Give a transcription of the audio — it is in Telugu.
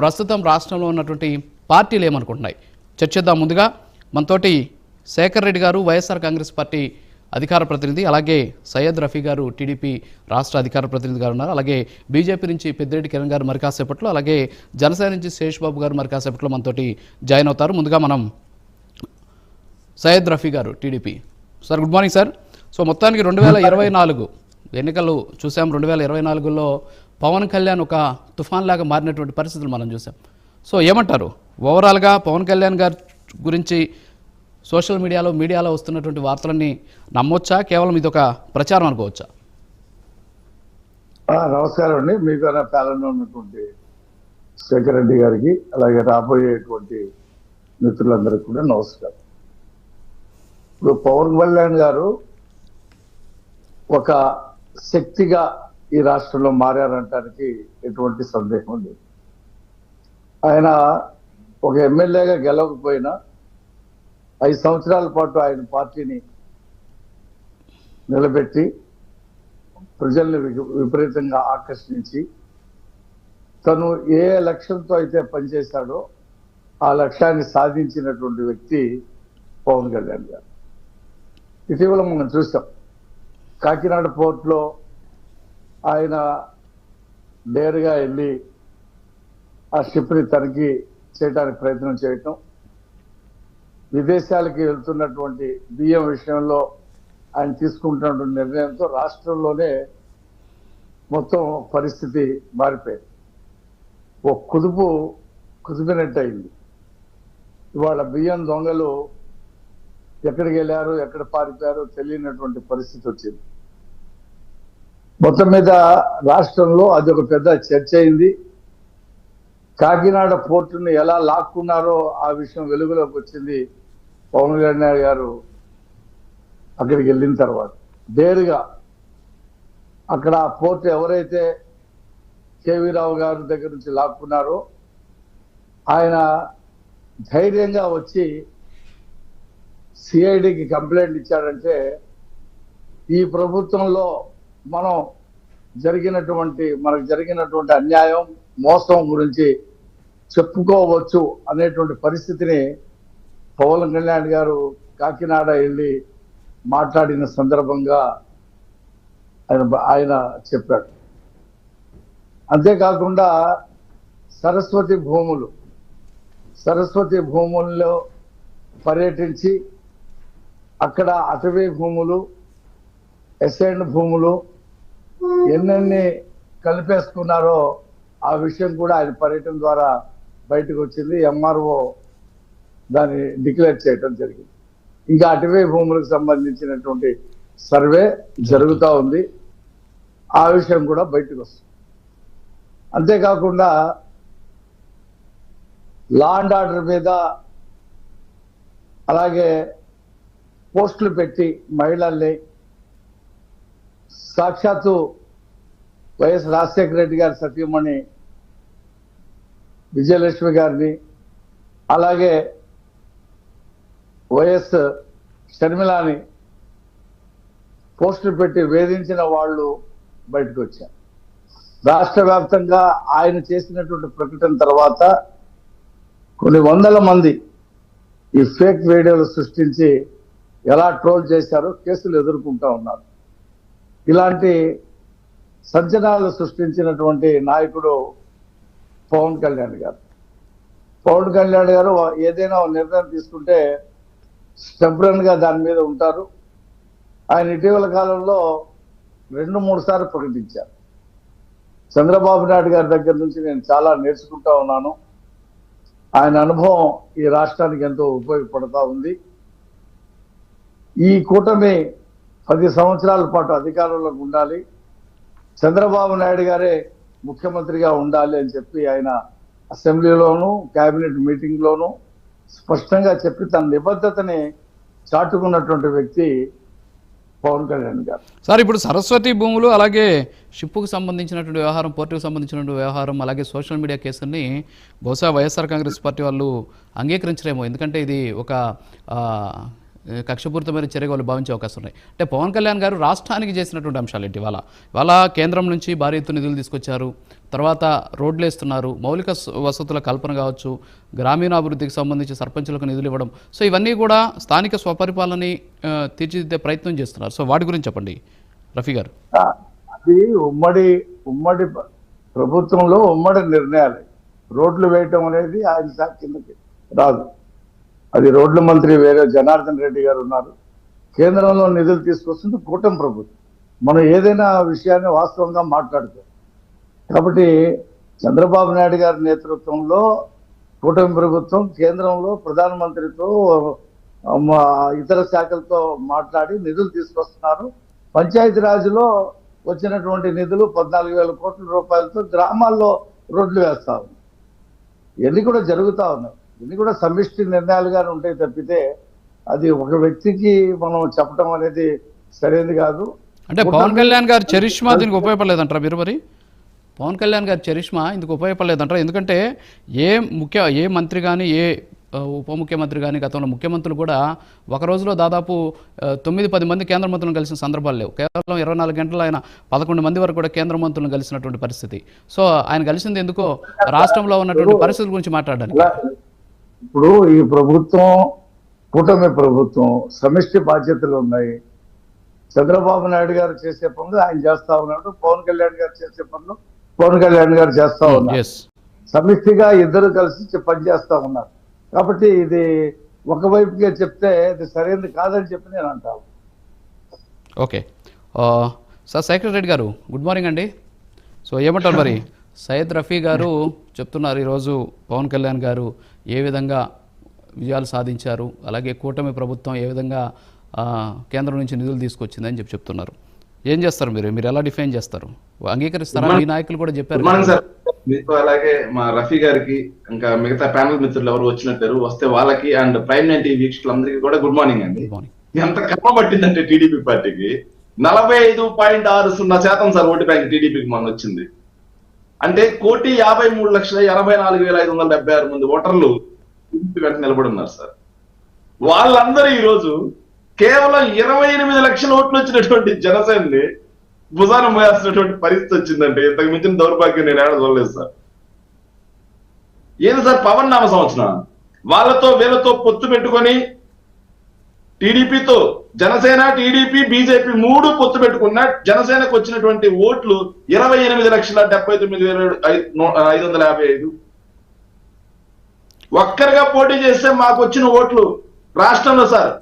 ప్రస్తుతం రాష్ట్రంలో ఉన్నటువంటి పార్టీలు ఏమనుకుంటున్నాయి చర్చిద్దాం. ముందుగా మనతోటి శేఖర్ రెడ్డి గారు వైఎస్ఆర్ కాంగ్రెస్ పార్టీ అధికార ప్రతినిధి, అలాగే సయ్యద్ రఫీ గారు టీడీపీ రాష్ట్ర అధికార ప్రతినిధి గారు ఉన్నారు. అలాగే బీజేపీ నుంచి పెద్దిరెడ్డి కిరణ్ గారు మరి కాసేపట్లో, అలాగే జనసేన నుంచి శేష్ బాబు గారు మరి కాసేపట్లో మనతోటి జాయిన్ అవుతారు. ముందుగా మనం సయ్యద్ రఫీ గారు TDP. Sir good morning sir. So మొత్తానికి 2024 ఎన్నికలు చూసాం. 2024లో పవన్ కళ్యాణ్ ఒక తుఫాన్ లాగా మారినటువంటి పరిస్థితులు మనం చూసాం. సో ఏమంటారు ఓవరాల్గా పవన్ కళ్యాణ్ గారి గురించి సోషల్ మీడియాలో వస్తున్నటువంటి వార్తలన్నీ నమ్మొచ్చా, కేవలం ఇది ఒక ప్రచారం అనుకోవచ్చా? నమస్కారం అండి. మీకు ప్యానల్లో ఉన్నటువంటి శేఖర్ రెడ్డి గారికి, అలాగే రాబోయేటువంటి మిత్రులందరికీ కూడా నమస్కారం. ఇప్పుడు పవన్ కళ్యాణ్ గారు ఒక శక్తిగా ఈ రాష్ట్రంలో మారారంటానికి ఎటువంటి సందేహం లేదు. ఆయన ఒక ఎమ్మెల్యేగా గెలవకపోయినా 5 సంవత్సరాల పాటు ఆయన పార్టీని నిలబెట్టి ప్రజల్ని విపరీతంగా ఆకర్షించి తను ఏ లక్ష్యంతో అయితే పనిచేశాడో ఆ లక్ష్యాన్ని సాధించినటువంటి వ్యక్తి పవన్ కళ్యాణ్ గారు. ఇటీవల మనం చూసాం, కాకినాడ పోర్ట్లో ఆయన డేరుగా వెళ్ళి ఆ షిప్ని తనిఖీ చేయడానికి ప్రయత్నం చేయటం, విదేశాలకి వెళ్తున్నటువంటి బియ్యం విషయంలో ఆయన తీసుకుంటున్నటువంటి నిర్ణయంతో రాష్ట్రంలోనే మొత్తం పరిస్థితి మారిపోయింది. ఒక కుదిపినట్టయింది. ఇవాళ బియ్యం దొంగలు ఎక్కడికి వెళ్ళారు, ఎక్కడ పారిపోయారో తెలియనటువంటి పరిస్థితి వచ్చింది. మొత్తం మీద రాష్ట్రంలో అది ఒక పెద్ద చర్చ అయింది. కాకినాడ పోర్టును ఎలా లాక్కున్నారో ఆ విషయం వెలుగులోకి వచ్చింది పవన్ కళ్యాణ్ గారు అక్కడికి వెళ్ళిన తర్వాత. డేరుగా అక్కడ ఆ పోర్టు ఎవరైతే కేవీ రావు గారి దగ్గర నుంచి లాక్కున్నారో ఆయన ధైర్యంగా వచ్చి సిఐడికి కంప్లైంట్ ఇచ్చాడంటే ఈ ప్రభుత్వంలో మనకు జరిగినటువంటి అన్యాయం, మోసం గురించి చెప్పుకోవచ్చు అనేటువంటి పరిస్థితిని పవన్ కళ్యాణ్ గారు కాకినాడ వెళ్ళి మాట్లాడిన సందర్భంగా ఆయన చెప్పాడు. అంతేకాకుండా సరస్వతి భూముల్లో పర్యటించి అక్కడ అటవీ భూములు, ఎస్ఐండ్ భూములు ఎన్నెన్ని కలిపేసుకున్నారో ఆ విషయం కూడా ఆయన పర్యటన ద్వారా బయటకు వచ్చింది. ఎంఆర్ఓ దాన్ని డిక్లేర్ చేయడం జరిగింది. ఇంకా అటవీ భూములకు సంబంధించినటువంటి సర్వే జరుగుతూ ఉంది. ఆ విషయం కూడా బయటకు వస్తుంది. అంతేకాకుండా లా అండ్ ఆర్డర్ మీద అలాగే పోస్టులు పెట్టి మహిళల్ని, సాక్షాత్తు వైఎస్ రాజశేఖర రెడ్డి గారి సతీమణి విజయలక్ష్మి గారిని, అలాగే వైఎస్ షర్మిలాని పోస్టులు పెట్టి వేధించిన వాళ్ళు బయటకు వచ్చారు. రాష్ట్ర వ్యాప్తంగా ఆయన చేసినటువంటి ప్రకటన తర్వాత కొన్ని వందల మంది ఈ ఫేక్ వీడియోలు సృష్టించి ఎలా ట్రోల్ చేశారో కేసులు ఎదుర్కొంటూ ఉన్నారు. ఇలాంటి సంచలనాలు సృష్టించినటువంటి నాయకుడు పవన్ కళ్యాణ్ గారు. పవన్ కళ్యాణ్ గారు ఏదైనా నిర్ణయం తీసుకుంటే స్టెబ్రన్గా దాని మీద ఉంటారు. ఆయన ఇటీవల కాలంలో 2-3 సార్లు ప్రకటించారు. చంద్రబాబు నాయుడు గారి దగ్గర నుంచి నేను చాలా నేర్చుకుంటా ఉన్నాను. ఆయన అనుభవం ఈ రాష్ట్రానికి ఎంతో ఉపయోగపడతా ఉంది. ఈ కూటమి 10 సంవత్సరాల పాటు అధికారంలోకి ఉండాలి, చంద్రబాబు నాయుడు గారే ముఖ్యమంత్రిగా ఉండాలి అని చెప్పి ఆయన అసెంబ్లీలోనూ కేబినెట్ మీటింగ్లోనూ స్పష్టంగా చెప్పి తన నిబద్ధతని చాటుకున్నటువంటి వ్యక్తి పవన్ కళ్యాణ్ గారు. సార్, ఇప్పుడు సరస్వతి భూములు, అలాగే షిప్పుకు సంబంధించినటువంటి వ్యవహారం, పోర్టుకు సంబంధించినటువంటి వ్యవహారం, అలాగే సోషల్ మీడియా కేసుల్ని బహుశా వైఎస్ఆర్ కాంగ్రెస్ పార్టీ వాళ్ళు అంగీకరించరేమో. ఎందుకంటే ఇది ఒక కక్షపూరితమైన చర్యగా వాళ్ళు భావించే అవకాశం ఉన్నాయి. అంటే పవన్ కళ్యాణ్ గారు రాష్ట్రానికి చేసినటువంటి అంశాలు ఏంటి? ఇవాళ కేంద్రం నుంచి భారీ ఎత్తున నిధులు తీసుకొచ్చారు, తర్వాత రోడ్లు వేస్తున్నారు, మౌలిక వసతుల కల్పన కావచ్చు, గ్రామీణాభివృద్ధికి సంబంధించి సర్పంచులకు నిధులు ఇవ్వడం. సో ఇవన్నీ కూడా స్థానిక స్వపరిపాలనని తీర్చిదిద్దే ప్రయత్నం చేస్తున్నారు. సో వాటి గురించి చెప్పండి రఫీ గారు. అది ఉమ్మడి ప్రభుత్వంలో ఉమ్మడి నిర్ణయాలు. రోడ్లు వేయటం అనేది ఆయన శాఖ కిందకి రాదు. అది రోడ్ల మంత్రి వేరే జనార్దన్ రెడ్డి గారు ఉన్నారు. కేంద్రంలో నిధులు తీసుకొస్తుంది కూటమి ప్రభుత్వం. మనం ఏదైనా విషయాన్ని వాస్తవంగా మాట్లాడుతాం. కాబట్టి చంద్రబాబు నాయుడు గారి నేతృత్వంలో కూటమి ప్రభుత్వం కేంద్రంలో ప్రధానమంత్రితో ఇతర శాఖలతో మాట్లాడి నిధులు తీసుకొస్తున్నారు. పంచాయతీరాజ్లో వచ్చినటువంటి నిధులు 14,000 కోట్ల రూపాయలతో గ్రామాల్లో రోడ్లు వేస్తా ఉన్నాయి. ఇవన్నీ కూడా జరుగుతూ ఉన్నాయి. ఇవన్నీ కూడా సమిష్టి నిర్ణయాలుగానే ఉంటాయి తప్పితే అది ఒక వ్యక్తికి మనం చెప్పడం అనేది సరైనది కాదు. అంటే పవన్ కళ్యాణ్ గారు చరిష్మా దీనికి ఉపయోగపడలేదంటారా మీరు? మరి పవన్ కళ్యాణ్ గారి చరిష్మా ఇందుకు ఉపయోగపడలేదంటారా? ఎందుకంటే ఏ మంత్రి కానీ ఏ ఉప ముఖ్యమంత్రి కానీ గతంలో ముఖ్యమంత్రులు కూడా ఒక రోజులో దాదాపు 9-10 మంది కేంద్ర మంత్రులను కలిసిన సందర్భాలు లేవు. కేవలం 24 గంటలు ఆయన 11 మంది వరకు కూడా కేంద్ర మంత్రులను కలిసినటువంటి పరిస్థితి. సో ఆయన కలిసింది ఎందుకో రాష్ట్రంలో ఉన్నటువంటి పరిస్థితుల గురించి మాట్లాడడానికి. ఇప్పుడు ఈ ప్రభుత్వం కూటమి ప్రభుత్వం సమిష్టి బాధ్యతలు ఉన్నాయి. చంద్రబాబు నాయుడు గారు చేసే పనులు ఆయన చేస్తా ఉన్నాడు, పవన్ కళ్యాణ్ గారు చేసే పనులు పవన్ కళ్యాణ్ గారు చేస్తా ఉన్నారు. సమిష్టిగా ఇద్దరు కలిసి పనిచేస్తా ఉన్నారు. కాబట్టి ఇది ఒకవైపుగా చెప్తే ఇది సరైనది కాదని చెప్పి నేను అంటాను. ఓకే సార్, శేఖర్ రెడ్డి గారు గుడ్ మార్నింగ్ అండి. సో ఏమంటారు మరి? సయ్యద్ రఫీ గారు చెప్తున్నారు ఈరోజు పవన్ కళ్యాణ్ గారు ఏ విధంగా విజయాలు సాధించారు, అలాగే కూటమి ప్రభుత్వం ఏ విధంగా కేంద్రం నుంచి నిధులు తీసుకొచ్చిందని చెప్తున్నారు. ఏం చేస్తారు మీరు ఎలా డిఫైన్ చేస్తారు? అంగీకరిస్తారా? మీ నాయకులు కూడా చెప్పారు. మీకు అలాగే మా రఫీ గారికి ఇంకా మిగతా ప్యానల్ మిత్రులు ఎవరు వచ్చినట్టారు వస్తే వాళ్ళకి అండ్ ప్రైమ్ 90 వీక్షకులందరికీ కూడా గుడ్ మార్నింగ్ అండి. ఎంత కర్మ పట్టిందంటే టీడీపీ పార్టీకి 45.60% సార్ ఓటు బ్యాంక్ టీడీపీకి మొన్న వచ్చింది. అంటే 1,53,84,576 మంది ఓటర్లు వెంట నిలబడి ఉన్నారు సార్. వాళ్ళందరూ ఈ రోజు కేవలం 28 లక్షల ఓట్లు వచ్చినటువంటి జనసేనని భుజాన మోయాల్సినటువంటి పరిస్థితి వచ్చిందంటే ఇంతకు మించిన దౌర్భాగ్యం నేను ఏడ చూడలేదు సార్. ఏది సార్ పవన్ నామ సంవత్సరం వాళ్ళతో వీళ్ళతో పొత్తు పెట్టుకొని టీడీపీతో జనసేన టీడీపీ బీజేపీ 3 పొత్తు పెట్టుకున్న జనసేనకు వచ్చినటువంటి ఓట్లు 28,79,555. ఒక్కరిగా పోటీ చేస్తే మాకు వచ్చిన ఓట్లు రాష్ట్రంలో సార్